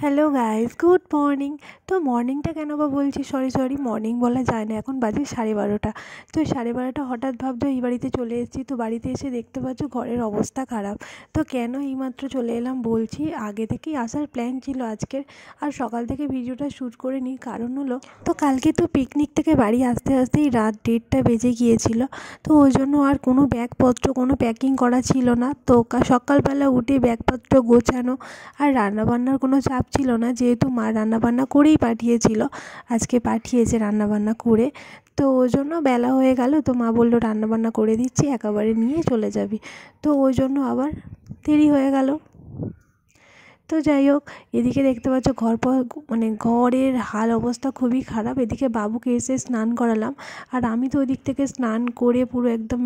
Hello guys, good morning. তো মর্নিংটা কেন বা বলছি, সরি মর্নিং বলা যায় না, এখন বাজে 12:30। তো 12:30 হঠাৎ ভাবছো এই বাড়িতে চলে এসেছি। তো বাড়িতে এসে দেখতে পাচ্ছ ঘরের অবস্থা খারাপ। তো কেন এইমাত্র চলে এলাম বলছি, আগে থেকেই আসার প্ল্যান ছিল আজকের, আর সকাল থেকে ভিডিওটা শ্যুট করে নিই। কারণ হলো, তো কালকে তো পিকনিক থেকে বাড়ি আসতে আসতেই রাত 1:30 বেজে গিয়েছিল। তো ওই জন্য আর কোনো ব্যাগপত্র কোনো প্যাকিং করা ছিল না। তো সকালবেলা উঠে ব্যাগপত্র গোছানো, আর রান্নাবান্নার কোনো চাপ ছিল না, যেহেতু মা রান্নাবান্না করেই পাঠিয়েছিল, আজকে পাঠিয়েছে রান্নাবান্না করে। তো ওই জন্য বেলা হয়ে গেল। তো মা বললো রান্নাবান্না করে দিচ্ছি, একেবারে নিয়ে চলে যাবি। তো ওই জন্য আবার দেরি হয়ে গেল। তো যাই হোক, এদিকে দেখতে পাচ্ছ ঘরের হাল অবস্থা খুবই খারাপ। এদিকে বাবুকে এসে স্নান করালাম, আর আমি তো ওই দিক থেকে স্নান করে পুরো একদম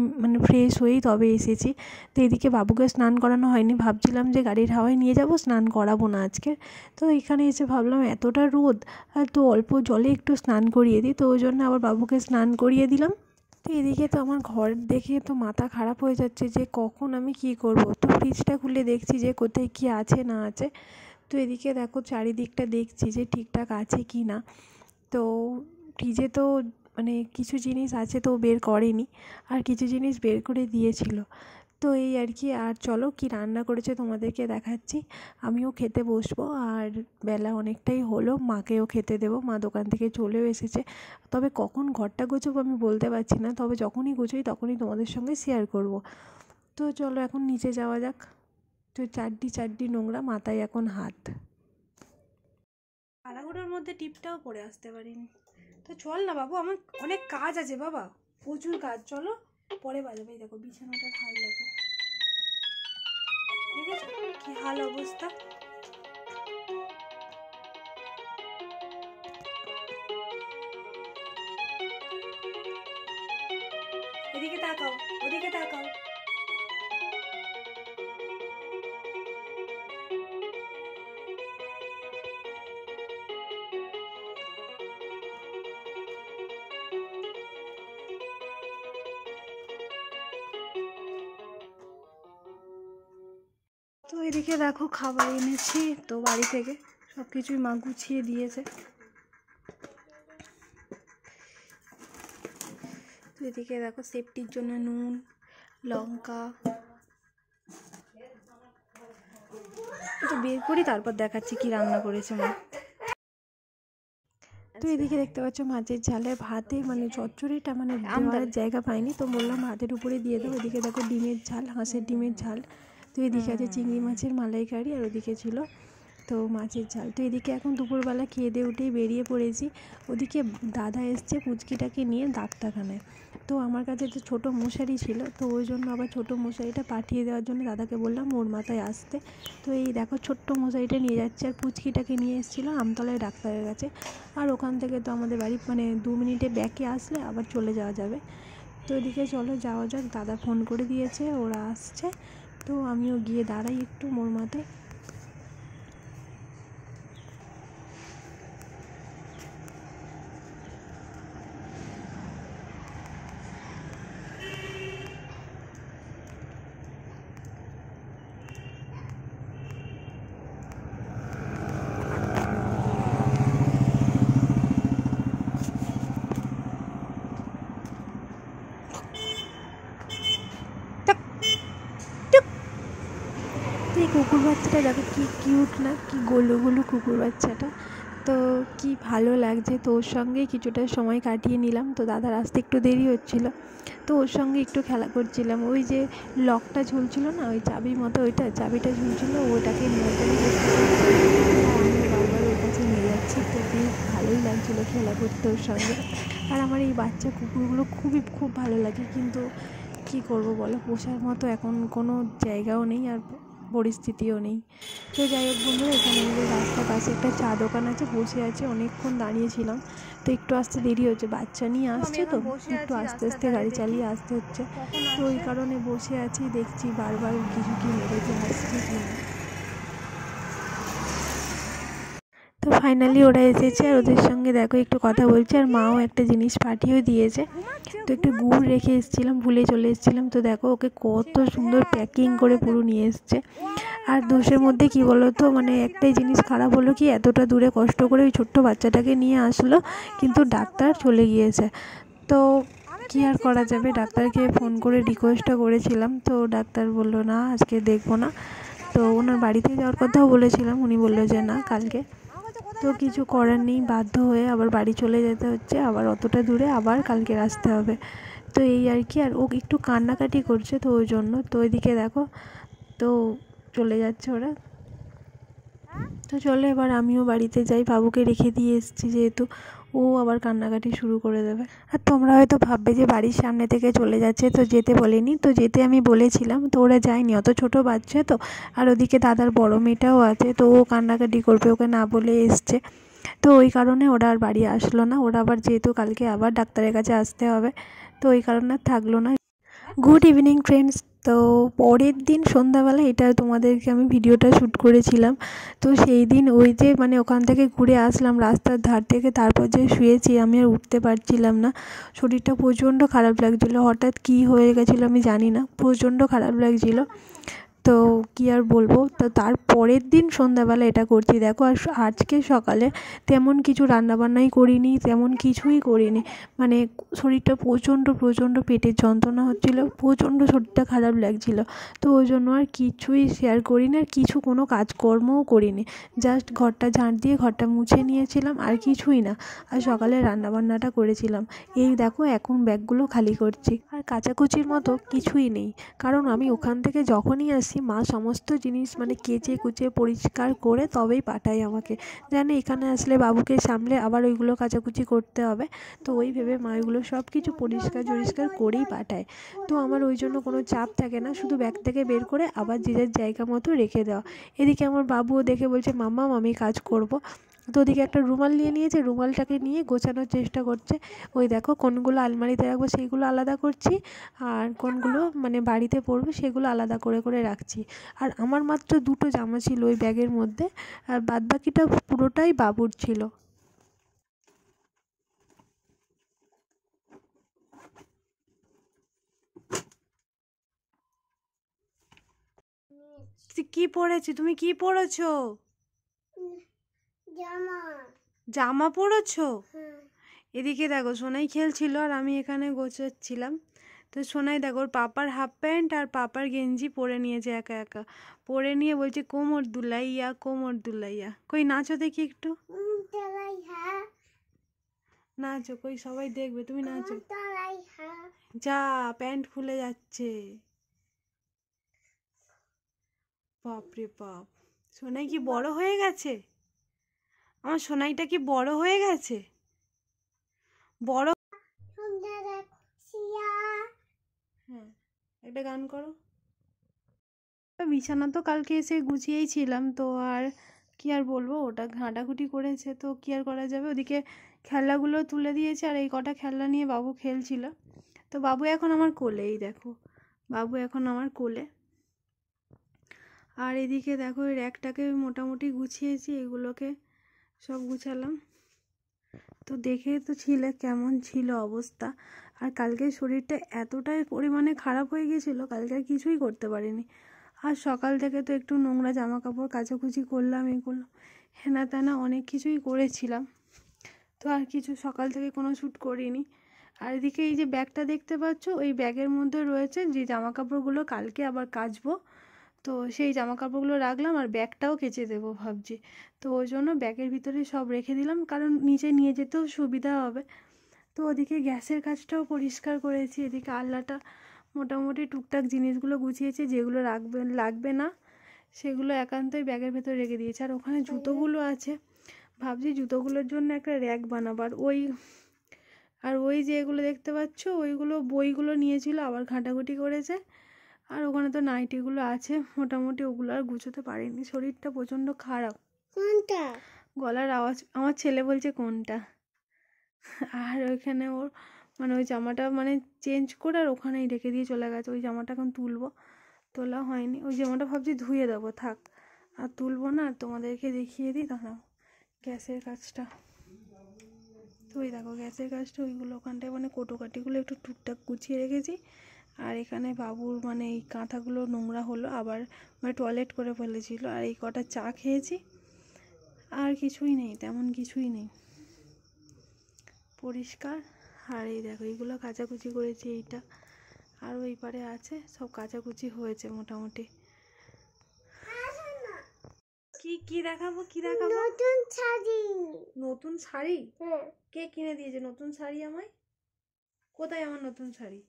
ফ্রেশ হয়েই তবে এসেছি। তো এদিকে বাবুকে স্নান করানো হয়নি, ভাবছিলাম যে গাড়ির হাওয়ায় নিয়ে যাব, স্নান করাবো না আজকে। তো এখানে এসে ভাবলাম এতটা রোদ, আর তো অল্প জলে একটু স্নান করিয়ে দিই। তো ওই জন্য আবার বাবুকে স্নান করিয়ে দিলাম। তো এদিকে তো আমার ঘর দেখে তো মাথা খারাপ হয়ে যাচ্ছে যে কখন আমি কি করব। তো ফ্রিজটা খুলে দেখছি যে কোথায় কি আছে না আছে। তো এদিকে দেখো চারিদিকটা দেখছি যে ঠিকঠাক আছে কি না। তো ফ্রিজে তো কিছু জিনিস আছে তো বের করেনি, আর কিছু জিনিস বের করে দিয়েছিল। তো এই আর কি। আর চলো কি রান্না করেছে তোমাদেরকে দেখাচ্ছি। আমিও খেতে বসবো, আর বেলা অনেকটাই হলো, মাকেও খেতে দেবো। মা দোকান থেকে চলেও এসেছে। তবে কখন ঘরটা গোছাবো আমি বলতে পারছি না, তবে যখনই গোছাই তখনই তোমাদের সঙ্গে শেয়ার করব। তো চলো এখন নিচে যাওয়া যাক। তো চারটি নোংরা, মাথায় এখন হাত। তাড়াহুড়োর মধ্যে টিপটাও পরে আসতে পারিনি। তো চল না বাবু, আমার অনেক কাজ আছে বাবা, প্রচুর কাজ। চলো পরে বাজাবে। দেখো বিছানাটার হাল দেখো, দেখেছো কি হাল অবস্থা। এদিকে তাকাও, ওদিকে তাকাও। তো এদিকে দেখো খাবার এনেছি তো বাড়ি থেকে, সব কিছুই মা গুছিয়ে দিয়েছে। তো এদিকে দেখো সেফটির জন্য নুন, লঙ্কা। তো বের করি তারপর দেখাচ্ছি কি রান্না করেছে মা। তো এদিকে দেখতে পাচ্ছ মাছের ঝালে ভাতে চচ্চড়িটা দেওয়ার জায়গা পাইনি, তো বললাম ভাতের উপরে দিয়ে দেবো। এদিকে দেখো ডিমের ঝাল, হাঁসের ডিমের ঝাল। তো এদিকে আছে চিংড়ি মাছের মালাইকারি, আর ওদিকে ছিল তো মাছের ঝাল। তো এদিকে এখন দুপুরবেলা খেয়ে দিয়ে উঠেই বেরিয়ে পড়েছি। ওদিকে দাদা এসছে পুচকিটাকে নিয়ে ডাক্তারখানায়। তো আমার কাছে তো ছোটো মশারি ছিল, তো ওই জন্য আবার ছোটো মশারিটা পাঠিয়ে দেওয়ার জন্য দাদাকে বললাম ওর মাথায় আসতে। তো এই দেখো ছোট্ট মশারিটা নিয়ে যাচ্ছে, আর পুচকিটাকে নিয়ে এসেছিলো আমতলায় ডাক্তারের কাছে। আর ওখান থেকে তো আমাদের বাড়ি 2 মিনিটে ব্যাকে আসলে আবার চলে যাওয়া যাবে। তো এদিকে চলো যাওয়া যাক, দাদা ফোন করে দিয়েছে, ওরা আসছে। তো আমিও গিয়ে দাঁড়াই একটু মোর মাথায়। এই কুকুর বাচ্চাটা দেখো কি কিউট না, কি গোলু গোলু কুকুর বাচ্চাটা। তো কি ভালো লাগছে। তো ওর সঙ্গেই কিছুটা সময় কাটিয়ে নিলাম। তো দাদার আসতে একটু দেরি হচ্ছিল, তো ওর সঙ্গে একটু খেলা করছিলাম। ওই যে লকটা ঝুলছিল না, ওই চাবির মতো, ওইটা চাবিটা ঝুলছিল, ওটাকে নড়াচড়া করতে করতে আমি বারবার ওর কাছে নিয়ে যাচ্ছি। তো বেশ ভালোই লাগছিলো খেলা করতে ওর সঙ্গে। আর আমার এই বাচ্চা কুকুরগুলো খুব ভালো লাগে, কিন্তু কি করব বলো, পোষার মতো এখন কোনো জায়গাও নেই আর পরিস্থিতিও নেই। তো যাই হোক বন্ধুরা, এখানে আমাদের রাস্তার পাশে একটা চা দোকান আছে, বসে আছে, অনেকক্ষণ দাঁড়িয়েছিলাম। তো একটু আসতে দেরি হচ্ছে, বাচ্চা নিয়ে আসছে, তো একটু আস্তে আস্তে গাড়ি চালিয়ে আসতে হচ্ছে। তো ওই কারণে বসে আছি, দেখছি বারবার কিছু কি মেরেছে আসছে কি না। তো ফাইনালি ওরা এসেছে আর ওদের সঙ্গে দেখো একটু কথা বলছে, আর মাও একটা জিনিস পাঠিয়েও দিয়েছে। তো একটু গুড় রেখে এসেছিলাম, ভুলে চলে এসেছিলাম। তো দেখো ওকে কত সুন্দর প্যাকিং করে পুরো নিয়ে এসছে। আর দোষের মধ্যে কি বলো তো, মানে একটাই জিনিস খারাপ হলো কি, এতটা দূরে কষ্ট করে ওই ছোট্ট বাচ্চাটাকে নিয়ে আসলো, কিন্তু ডাক্তার চলে গিয়েছে। তো কী আর করা যাবে, ডাক্তারকে ফোন করে রিকোয়েস্টটা করেছিলাম, তো ডাক্তার বললো না আজকে দেখবো না। তো ওনার বাড়িতে যাওয়ার কথাও বলেছিলাম, উনি বললো যে না কালকে। তো কিছু করার নেই, বাধ্য হয়ে আবার বাড়ি চলে যেতে হচ্ছে, আবার অতটা দূরে আবার কালকে আসতে হবে। তো এই আর কি। আর ও একটু কান্নাকাটি করছে, তো ওই জন্য। তো ওইদিকে দেখো, তো চলে যাচ্ছে ওরা। তো চলো এবার আমিও বাড়িতে যাই, বাবুকে রেখে দিয়ে এসেছি যেহেতু, ও আবার কান্নাকাটি শুরু করে দেবে। আর তোমরা হয়তো ভাববে যে বাড়ির সামনে থেকে চলে যাচ্ছে, তো যেতে বলেনি। তো যেতে আমি বলেছিলাম, তো ওরা যায়নি, অত ছোট বাচ্চা তো। আর ওদিকে দাদার বড় মেয়েটাও আছে, তো ও কান্নাকাটি করবে, ওকে না বলে এসছে। তো ওই কারণে ওরা আর বাড়ি আসলো না। ওরা আবার যেহেতু কালকে আবার ডাক্তারের কাছে আসতে হবে, তো ওই কারণে থাকলো না। Good evening friends. তো পরের দিন সন্ধ্যাবেলা এটা তোমাদেরকে আমি ভিডিওটা শ্যুট করেছিলাম। তো সেই দিন ওই যে মানে ওখান থেকে ঘুরে আসলাম রাস্তার ধার থেকে, তারপর যে শুয়েছি আমি আর উঠতে পারছিলাম না, শরীরটা প্রচণ্ড খারাপ লাগছিলো। হঠাৎ কী হয়ে গেছিলো আমি জানি না, প্রচণ্ড খারাপ লাগছিলো। তো কী আর বলবো। তো তার পরের দিন সন্ধ্যাবেলা এটা করছি দেখো। আর আজকে সকালে তেমন কিছু রান্নাবান্নাই করিনি, তেমন কিছুই করিনি। মানে শরীরটা প্রচণ্ড পেটের যন্ত্রণা হচ্ছিলো, প্রচণ্ড শরীরটা খারাপ লাগছিলো। তো ওই জন্য আর কিছুই শেয়ার করিনি, আর কোনো কাজকর্মও করিনি। জাস্ট ঘরটা ঝাঁট দিয়ে ঘরটা মুছে নিয়েছিলাম, আর কিছুই না। আর সকালে রান্নাবান্নাটা করেছিলাম। এই দেখো এখন ব্যাগগুলো খালি করছি। আর কাচাকুচির মতো কিছুই নেই, কারণ আমি ওখান থেকে যখনই আসি মা সমস্ত জিনিস মানে কেচে কুচে পরিষ্কার করে তবেই পাঠায় আমাকে। জানি এখানে আসলে বাবুকে সামলে আবার ওইগুলো কাচাকুচি করতে হবে, তো ওই ভেবে মা ওইগুলো সব কিছু পরিষ্কার করেই পাঠায়। তো আমার ওই জন্য কোনো চাপ থাকে না, শুধু ব্যাগ থেকে বের করে আবার যে যার জায়গা মতো রেখে দেওয়া। এদিকে আমার বাবুও দেখে বলছে মাম্মা আমি কাজ করব। তো ওদিকে একটা রুমাল নিয়ে নিয়েছে, রুমালটাকে নিয়ে গোছানোর চেষ্টা করছে। ওই দেখো কোনগুলো আলমারিতে রাখবো সেইগুলো আলাদা করছি, আর কোনগুলো মানে বাড়িতে পরবে সেগুলো আলাদা করে রাখছি। আর আমার মাত্র দুটো জামা ছিল ওই ব্যাগের মধ্যে, আর বাদবাকিটা পুরোটাই বাবুর ছিল। কি পরেছি? তুমি কি পরেছো? জামা। জামা পরেছো? এদিকে দেখো সোনাই খেলছিল আর আমি এখানে গোছাচ্ছিলাম। তো সোনাই দেখো ওর পাপার হাফ প্যান্ট আর পাপার গেঞ্জি পরে নিয়েছে একা একা। পরে নিয়ে বলছে কোমর দুলাইয়া কোমর দুলাইয়া। কই নাচো দেখি একটু, নাচো, কই সবাই দেখবে, তুমি নাচো। যা প্যান্ট খুলে যাচ্ছে, বাপরে বাপ। সোনাই কি বড় হয়ে গেছে? আমার সোনাইটা কি বড় হয়ে গেছে? বড়। হ্যাঁ, একটা গান করো। বিছানা তো কালকে এসে গুছিয়েই ছিলাম, তো আর কি আর বলবো, ওটা ঘাঁটাঘুটি করেছে, তো কি আর করা যাবে। ওদিকে খেলনাগুলো তুলে দিয়েছে, আর এই কটা খেলনা নিয়ে বাবু খেলছিল। তো বাবু এখন আমার কোলে, এই দেখো বাবু এখন আমার কোলে। আর এদিকে দেখো এই র্যাকটাকে মোটামুটি গুছিয়েছি, এগুলোকে সব গুছালাম। তো দেখে তো ছিলে কেমন ছিল অবস্থা। আর কালকে শরীরটা এতটাই পরিমাণে খারাপ হয়ে গিয়েছিলো, কালকে আর কিছুই করতে পারিনি। আর সকাল থেকে তো একটু নোংরা জামা কাপড় কাচাকুচি করলাম, এগুলো হেনা তেনা অনেক কিছুই করেছিলাম। তো আর কিছু সকাল থেকে কোনো শ্যুট করিনি। আর এদিকে এই যে ব্যাগটা দেখতে পাচ্ছ, ওই ব্যাগের মধ্যে রয়েছে যে জামা কাপড়গুলো কালকে আবার কাচবো, তো সেই জামা কাপড়গুলো রাখলাম, আর ব্যাগটাও কেচে দেবো ভাবছি। তো ওই জন্য ব্যাগের ভিতরে সব রেখে দিলাম, কারণ নিচে নিয়ে যেতেও সুবিধা হবে। তো ওদিকে গ্যাসের কাজটাও পরিষ্কার করেছি, এদিকে আলনাটা মোটামুটি টুকটাক জিনিসগুলো গুছিয়েছি, যেগুলো লাগবে না সেগুলো একান্তই ব্যাগের ভেতর রেখে দিয়েছি। আর ওখানে জুতোগুলো আছে, ভাবছি জুতোগুলোর জন্য একটা র্যাক বানাবার। ওই যে এগুলো দেখতে পাচ্ছ, ওইগুলো বইগুলো নিয়েছিল আবার ঘাঁটাঘুটি করেছে। আর ওখানে তো নাইটিগুলো আছে মোটামুটি, ওগুলো আর গুছোতে পারিনি, শরীরটা প্রচণ্ড খারাপ। কোনটা? গলার আওয়াজ আমার ছেলে বলছে কোনটা। আর ওইখানে ওর মানে ওই জামাটা মানে চেঞ্জ করে আর ওখানেই রেখে দিয়ে চলে গেছে। ওই জামাটা এখন তুলবো, তোলা হয়নি। ওই জামাটা ভাবছি ধুয়ে দেবো, থাক আর তুলবো না। আর তোমাদেরকে দেখিয়ে দিই, দাঁড়াও গ্যাসের কাজটা, তো ওই দেখো গ্যাসের কাজটা ওইগুলো ওখানটায় মানে কোটোকাটিগুলো একটু টুকটাক গুছিয়ে রেখেছি। আর এখানে বাবুর মানে এই কাঁথাগুলো নোংরা হলো, আবার মানে টয়লেট করে ফেলেছিল। আর এই কটা চা খেয়েছি, আর কিছুই নেই, তেমন কিছুই নেই, পরিষ্কার। আর এই দেখো এইগুলো কাচাকুচি করেছি, এইটা আর ওই পারে আছে, সব কাচাকুচি হয়েছে মোটামুটি। কি কি দেখাবো, কি দেখাবো? নতুন শাড়ি। নতুন শাড়ি? কে কিনে দিয়েছে নতুন শাড়ি আমায়? কোথায় আমার নতুন শাড়ি?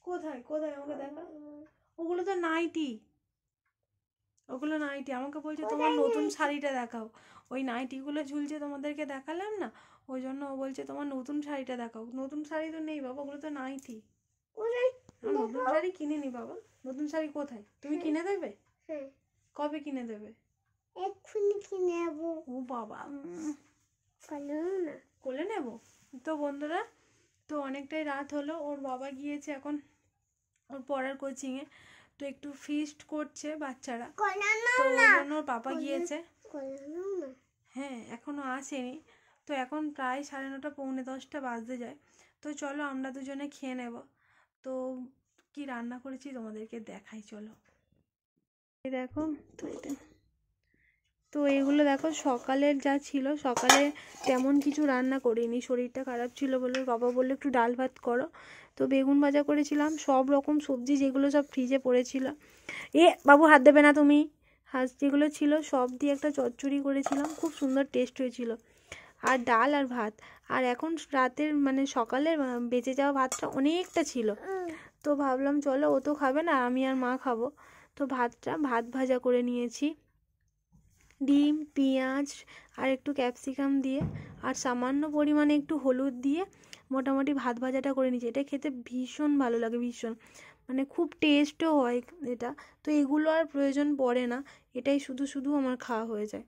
কোথায় কোথায় আমাকে দেখা। ওগুলো তো নাইটি, ওগুলো নাইটি। আমাকে বলছে তোমার নতুন শাড়িটা দেখাও। ওই নাইটিগুলো ঝুলছে, তোমাদেরকে দেখালাম না, ওই জন্য ও বলছে তোমার নতুন শাড়িটা দেখাও। নতুন শাড়ি তো নেই বাবা, ওগুলো তো নাইটি। নতুন শাড়ি কিনিনি বাবা। নতুন শাড়ি কোথায়? তুমি কিনে দেবে? কবে কিনে দেবে? এক্ষুনি কিনে নেবো। ও বাবা, কোলে নেব। তো বন্ধুরা, তো অনেকটাই রাত হলো, ওর বাবা গিয়েছে এখন ওর পড়ার কোচিংয়ে, তো একটু ফিস্ট করছে বাচ্চারা, তো ওই জন্য ওর পাপা গিয়েছে। হ্যাঁ, এখনো আসেনি, তো এখন প্রায় 9:30 পৌনে 10টা বাজতে যায়। তো চলো আমরা দুজনে খেয়ে নেব। তো কি রান্না করেছি তোমাদেরকে দেখাই, চলো। এই দেখো, তো এগুলো দেখো সকালের যা ছিল, সকালে তেমন কিছু রান্না করিনি, শরীরটা খারাপ ছিল বলে বাবা বললো একটু ডাল ভাত করো। তো বেগুন ভাজা করেছিলাম, সব রকম সবজি যেগুলো সব ফ্রিজে পড়েছিল, বাবু হাত দেবে না তুমি, হাঁস যেগুলো ছিল সব দিয়ে একটা চচ্চড়ি করেছিলাম, খুব সুন্দর টেস্ট হয়েছিল। আর ডাল আর ভাত। আর এখন রাতের মানে সকালের বেঁচে যাওয়া ভাতটা অনেকটা ছিল, তো ভাবলাম চলো ও তো খাবে না, আমি আর মা খাবো। তো ভাত ভাজা করে নিয়েছি, ডিম, পেঁয়াজ আর একটু ক্যাপসিকাম দিয়ে, আর সামান্য পরিমাণে একটু হলুদ দিয়ে মোটামুটি ভাত ভাজাটা করে নিয়েছি। এটা খেতে ভীষণ ভালো লাগে, ভীষণ, মানে খুব টেস্টও হয় এটা। তো এগুলো আর প্রয়োজন পড়ে না, এটাই শুধু শুধু আমার খাওয়া হয়ে যায়।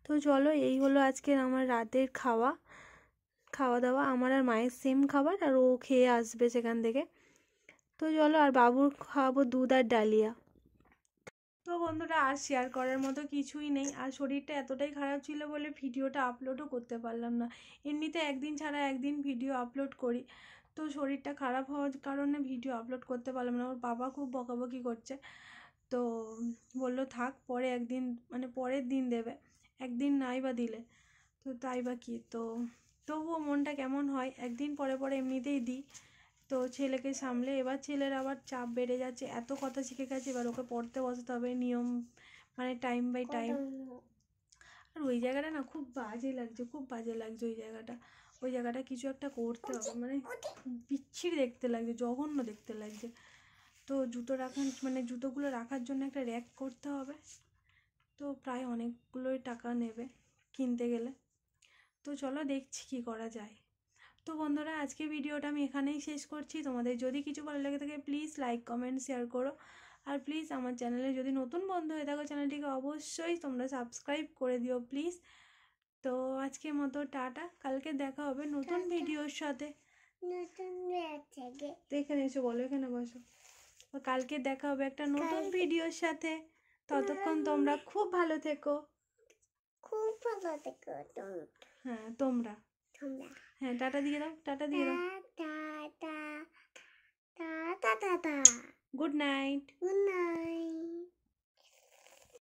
তো চলো, এই হলো আজকের আমার রাতের খাওয়া দাওয়া। আমার আর মায়ের সেম খাবার, আর ও খেয়ে আসবে সেখান থেকে। তো চলো, আর বাবুর খাওয়াবো দুধ আর ডালিয়া। তো বন্ধুরা, আর শেয়ার করার মতো কিছুই নেই। আর শরীরটা এতটাই খারাপ ছিল বলে ভিডিওটা আপলোডও করতে পারলাম না। এমনিতে একদিন ছাড়া একদিন ভিডিও আপলোড করি, তো শরীরটা খারাপ হওয়ার কারণে ভিডিও আপলোড করতে পারলাম না। ওর বাবা খুব বকাবকি করছে, তো বললো থাক, পরে একদিন মানে পরের দিন দেবে, একদিন নাই বা দিলে তো তাই বা কি। তো তবুও মনটা কেমন হয়, একদিন পরে পরে এমনিতেই দিই। তো ছেলেকে সামলে এবার ছেলের আবার চাপ বেড়ে যাচ্ছে, এত কথা শিখে গেছে, এবার ওকে পড়তে বসাতে হবে নিয়ম, মানে টাইম বাই টাইম। আর ওই জায়গাটা না খুব বাজে লাগছে, খুব বাজে লাগছে ওই জায়গাটা কিছু একটা করতে হবে, মানে বিচ্ছিরি দেখতে লাগছে, জঘন্য দেখতে লাগছে। তো জুতোগুলো রাখার জন্য একটা র্যাক করতে হবে, তো প্রায় অনেকগুলোই টাকা নেবে কিনতে গেলে। তো চলো দেখছি কি করা যায়। তো বন্ধুরা, আজকে ভিডিওটা আমি এখানেই শেষ করছি। তোমাদের যদি কিছু ভালো লাগে থাকে প্লিজ লাইক কমেন্ট শেয়ার করো, আর প্লিজ আমার চ্যানেলে যদি নতুন বন্ধু হয়ে থাকো চ্যানেলটিকে অবশ্যই তোমরা সাবস্ক্রাইব করে দিও প্লিজ। তো আজকের মতো টাটা, কালকে দেখা হবে নতুন ভিডিওর সাথে। তো এখানে এসে বলো, এখানে বসো। কালকে দেখা হবে একটা নতুন ভিডিওর সাথে, ততক্ষণ তোমরা খুব ভালো থেকো। হ্যাঁ তোমরা, হ্যাঁ টাটা দিয়ে দাও, টাটা দিয়ে দাও, গুড নাইট।